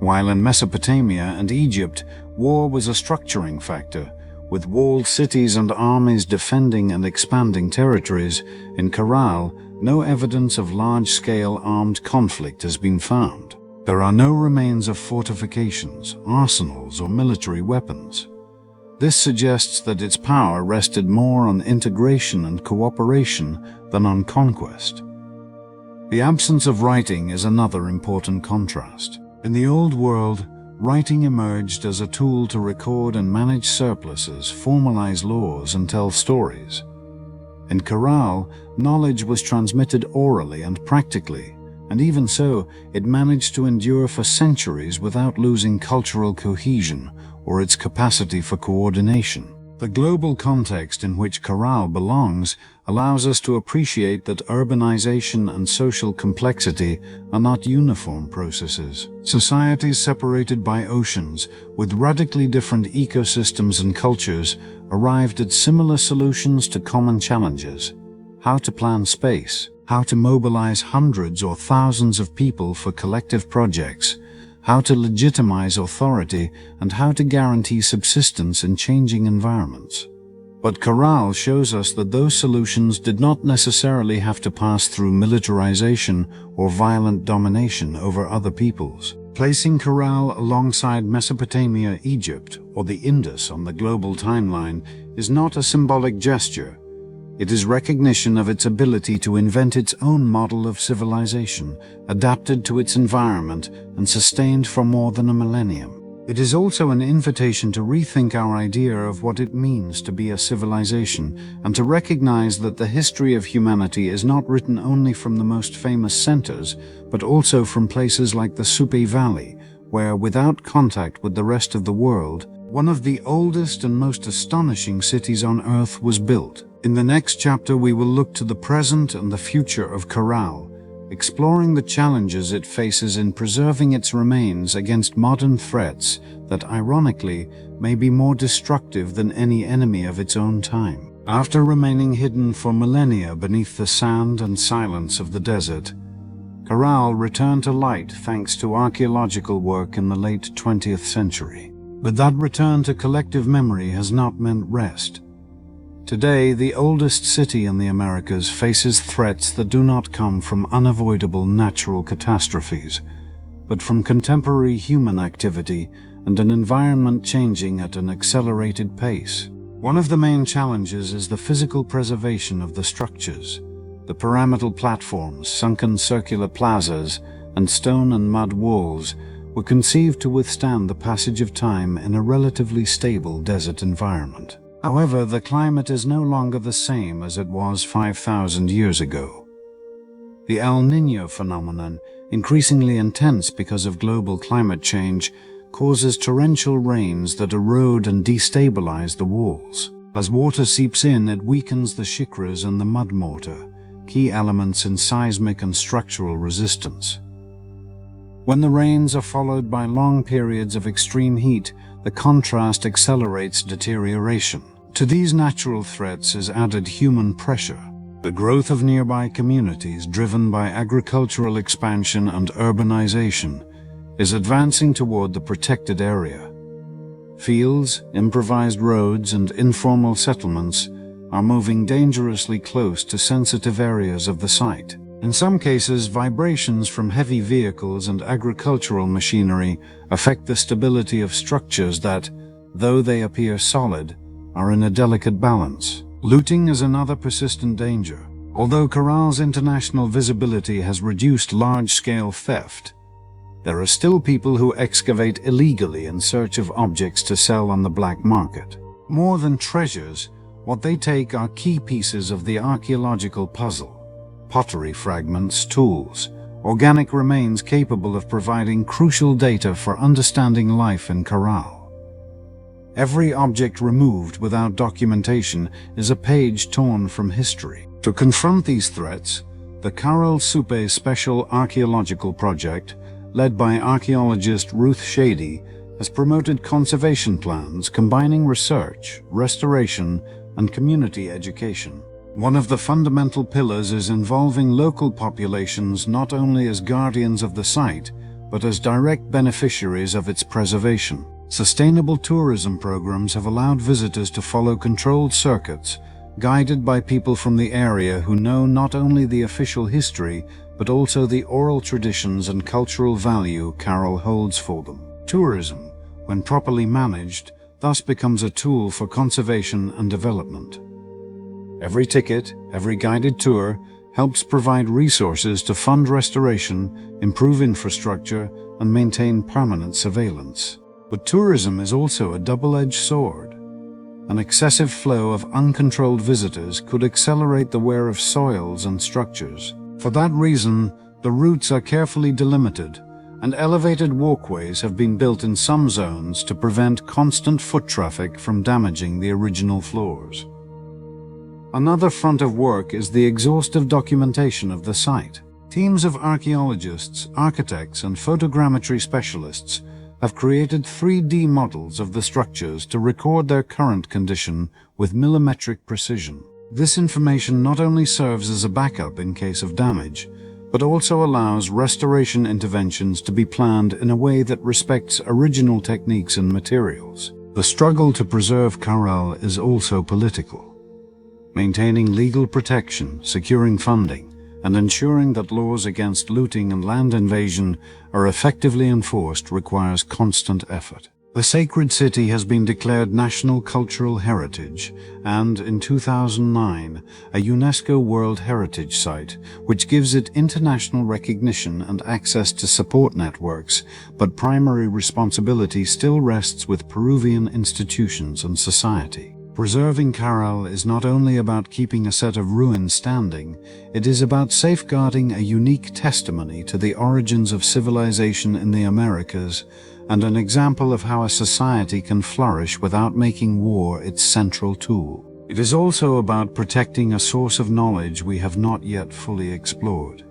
While in Mesopotamia and Egypt, war was a structuring factor, with walled cities and armies defending and expanding territories, in Caral, no evidence of large-scale armed conflict has been found. There are no remains of fortifications, arsenals, or military weapons. This suggests that its power rested more on integration and cooperation than on conquest. The absence of writing is another important contrast. In the Old World, writing emerged as a tool to record and manage surpluses, formalize laws, and tell stories. In Caral, knowledge was transmitted orally and practically, and even so, it managed to endure for centuries without losing cultural cohesion or its capacity for coordination. The global context in which Caral belongs allows us to appreciate that urbanization and social complexity are not uniform processes. Societies separated by oceans, with radically different ecosystems and cultures, arrived at similar solutions to common challenges: how to plan space, how to mobilize hundreds or thousands of people for collective projects, how to legitimize authority, and how to guarantee subsistence in changing environments. But Caral shows us that those solutions did not necessarily have to pass through militarization or violent domination over other peoples. Placing Caral alongside Mesopotamia, Egypt, or the Indus on the global timeline is not a symbolic gesture. It is recognition of its ability to invent its own model of civilization, adapted to its environment and sustained for more than a millennium. It is also an invitation to rethink our idea of what it means to be a civilization, and to recognize that the history of humanity is not written only from the most famous centers, but also from places like the Supe Valley, where, without contact with the rest of the world, one of the oldest and most astonishing cities on Earth was built. In the next chapter, we will look to the present and the future of Caral, exploring the challenges it faces in preserving its remains against modern threats that, ironically, may be more destructive than any enemy of its own time. After remaining hidden for millennia beneath the sand and silence of the desert, Caral returned to light thanks to archaeological work in the late 20th century. But that return to collective memory has not meant rest. Today, the oldest city in the Americas faces threats that do not come from unavoidable natural catastrophes, but from contemporary human activity and an environment changing at an accelerated pace. One of the main challenges is the physical preservation of the structures. The pyramidal platforms, sunken circular plazas, and stone and mud walls were conceived to withstand the passage of time in a relatively stable desert environment. However, the climate is no longer the same as it was 5,000 years ago. The El Niño phenomenon, increasingly intense because of global climate change, causes torrential rains that erode and destabilize the walls. As water seeps in, it weakens the shikras and the mud mortar, key elements in seismic and structural resistance. When the rains are followed by long periods of extreme heat, the contrast accelerates deterioration. To these natural threats is added human pressure. The growth of nearby communities driven by agricultural expansion and urbanization is advancing toward the protected area. Fields, improvised roads, and informal settlements are moving dangerously close to sensitive areas of the site. In some cases, vibrations from heavy vehicles and agricultural machinery affect the stability of structures that, though they appear solid, are in a delicate balance. Looting is another persistent danger. Although Caral's international visibility has reduced large-scale theft, there are still people who excavate illegally in search of objects to sell on the black market. More than treasures, what they take are key pieces of the archaeological puzzle: pottery fragments, tools, organic remains capable of providing crucial data for understanding life in Caral. Every object removed without documentation is a page torn from history. To confront these threats, the Caral Supe Special Archaeological Project, led by archaeologist Ruth Shady, has promoted conservation plans combining research, restoration, and community education. One of the fundamental pillars is involving local populations not only as guardians of the site, but as direct beneficiaries of its preservation. Sustainable tourism programs have allowed visitors to follow controlled circuits, guided by people from the area who know not only the official history, but also the oral traditions and cultural value Caral holds for them. Tourism, when properly managed, thus becomes a tool for conservation and development. Every ticket, every guided tour, helps provide resources to fund restoration, improve infrastructure, and maintain permanent surveillance. But tourism is also a double-edged sword. An excessive flow of uncontrolled visitors could accelerate the wear of soils and structures. For that reason, the routes are carefully delimited, and elevated walkways have been built in some zones to prevent constant foot traffic from damaging the original floors. Another front of work is the exhaustive documentation of the site. Teams of archaeologists, architects, and photogrammetry specialists have created 3D models of the structures to record their current condition with millimetric precision. This information not only serves as a backup in case of damage, but also allows restoration interventions to be planned in a way that respects original techniques and materials. The struggle to preserve Caral is also political. Maintaining legal protection, securing funding, and ensuring that laws against looting and land invasion are effectively enforced requires constant effort. The sacred city has been declared National Cultural Heritage and, in 2009, a UNESCO World Heritage Site, which gives it international recognition and access to support networks, but primary responsibility still rests with Peruvian institutions and society. Preserving Caral is not only about keeping a set of ruins standing, it is about safeguarding a unique testimony to the origins of civilization in the Americas and an example of how a society can flourish without making war its central tool. It is also about protecting a source of knowledge we have not yet fully explored.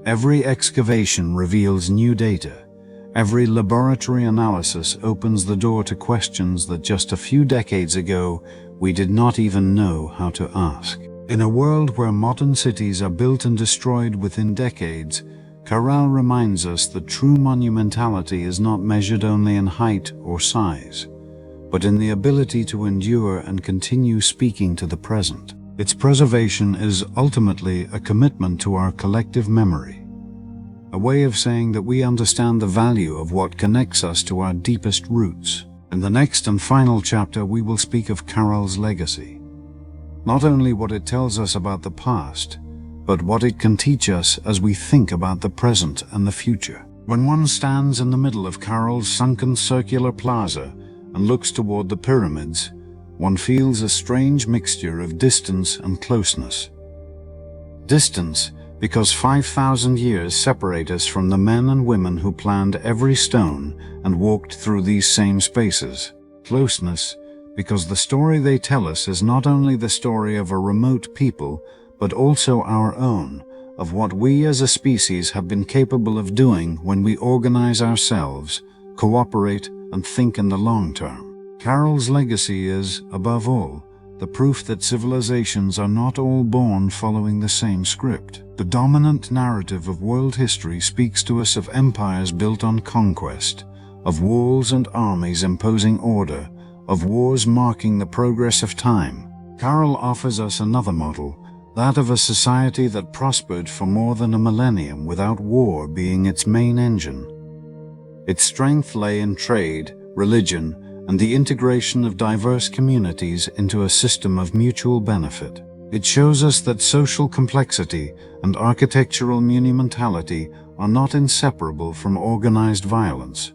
Every excavation reveals new data. Every laboratory analysis opens the door to questions that just a few decades ago we did not even know how to ask. In a world where modern cities are built and destroyed within decades, Caral reminds us that true monumentality is not measured only in height or size, but in the ability to endure and continue speaking to the present. Its preservation is ultimately a commitment to our collective memory, a way of saying that we understand the value of what connects us to our deepest roots. In the next and final chapter, we will speak of Caral's legacy. Not only what it tells us about the past, but what it can teach us as we think about the present and the future. When one stands in the middle of Caral's sunken circular plaza and looks toward the pyramids, one feels a strange mixture of distance and closeness. Distance, because 5,000 years separate us from the men and women who planned every stone and walked through these same spaces. Closeness, because the story they tell us is not only the story of a remote people, but also our own, of what we as a species have been capable of doing when we organize ourselves, cooperate, and think in the long term. Caral's legacy is, above all, the proof that civilizations are not all born following the same script. The dominant narrative of world history speaks to us of empires built on conquest, of walls and armies imposing order, of wars marking the progress of time. Caral offers us another model, that of a society that prospered for more than a millennium without war being its main engine. Its strength lay in trade, religion, and the integration of diverse communities into a system of mutual benefit. It shows us that social complexity and architectural monumentality are not inseparable from organized violence.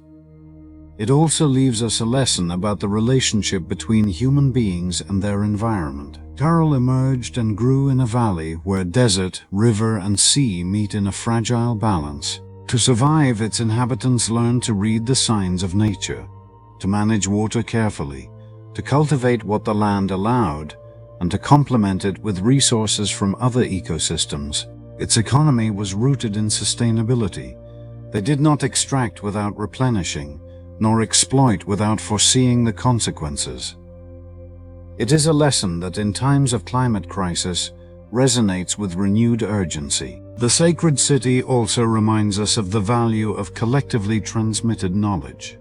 It also leaves us a lesson about the relationship between human beings and their environment. Caral emerged and grew in a valley where desert, river, and sea meet in a fragile balance. To survive, its inhabitants learned to read the signs of nature, to manage water carefully, to cultivate what the land allowed, and to complement it with resources from other ecosystems. Its economy was rooted in sustainability. They did not extract without replenishing, nor exploit without foreseeing the consequences. It is a lesson that in times of climate crisis resonates with renewed urgency. The sacred city also reminds us of the value of collectively transmitted knowledge.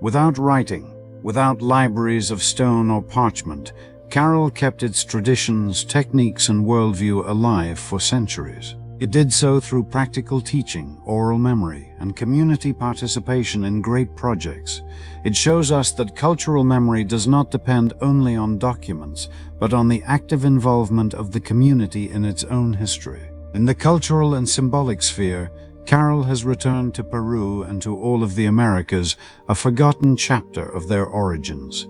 Without writing, without libraries of stone or parchment, Caral kept its traditions, techniques, and worldview alive for centuries. It did so through practical teaching, oral memory, and community participation in great projects. It shows us that cultural memory does not depend only on documents, but on the active involvement of the community in its own history. In the cultural and symbolic sphere, Caral has returned to Peru and to all of the Americas, a forgotten chapter of their origins.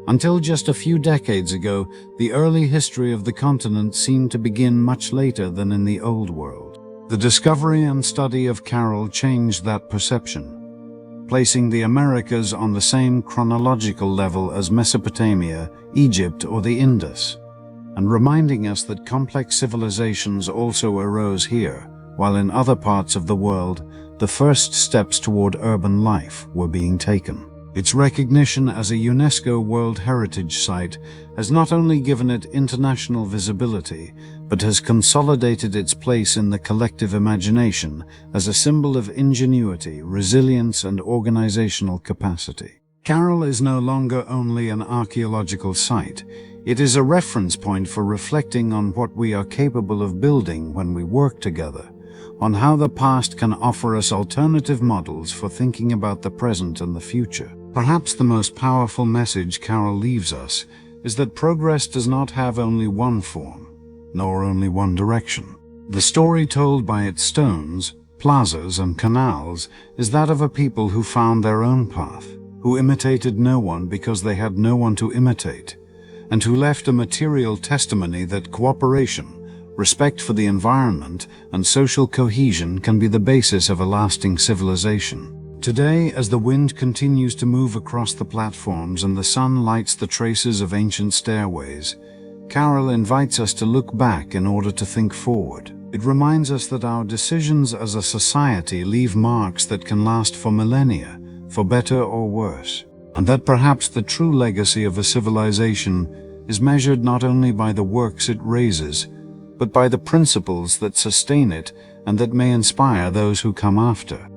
Until just a few decades ago, the early history of the continent seemed to begin much later than in the Old World. The discovery and study of Caral changed that perception, placing the Americas on the same chronological level as Mesopotamia, Egypt, or the Indus, and reminding us that complex civilizations also arose here, while in other parts of the world, the first steps toward urban life were being taken. Its recognition as a UNESCO World Heritage Site has not only given it international visibility, but has consolidated its place in the collective imagination as a symbol of ingenuity, resilience, and organizational capacity. Caral is no longer only an archaeological site. It is a reference point for reflecting on what we are capable of building when we work together, on how the past can offer us alternative models for thinking about the present and the future. Perhaps the most powerful message Caral leaves us is that progress does not have only one form, nor only one direction. The story told by its stones, plazas, and canals is that of a people who found their own path, who imitated no one because they had no one to imitate, and who left a material testimony that cooperation, respect for the environment, and social cohesion can be the basis of a lasting civilization. Today, as the wind continues to move across the platforms and the sun lights the traces of ancient stairways, Caral invites us to look back in order to think forward. It reminds us that our decisions as a society leave marks that can last for millennia, for better or worse, and that perhaps the true legacy of a civilization is measured not only by the works it raises, but by the principles that sustain it and that may inspire those who come after.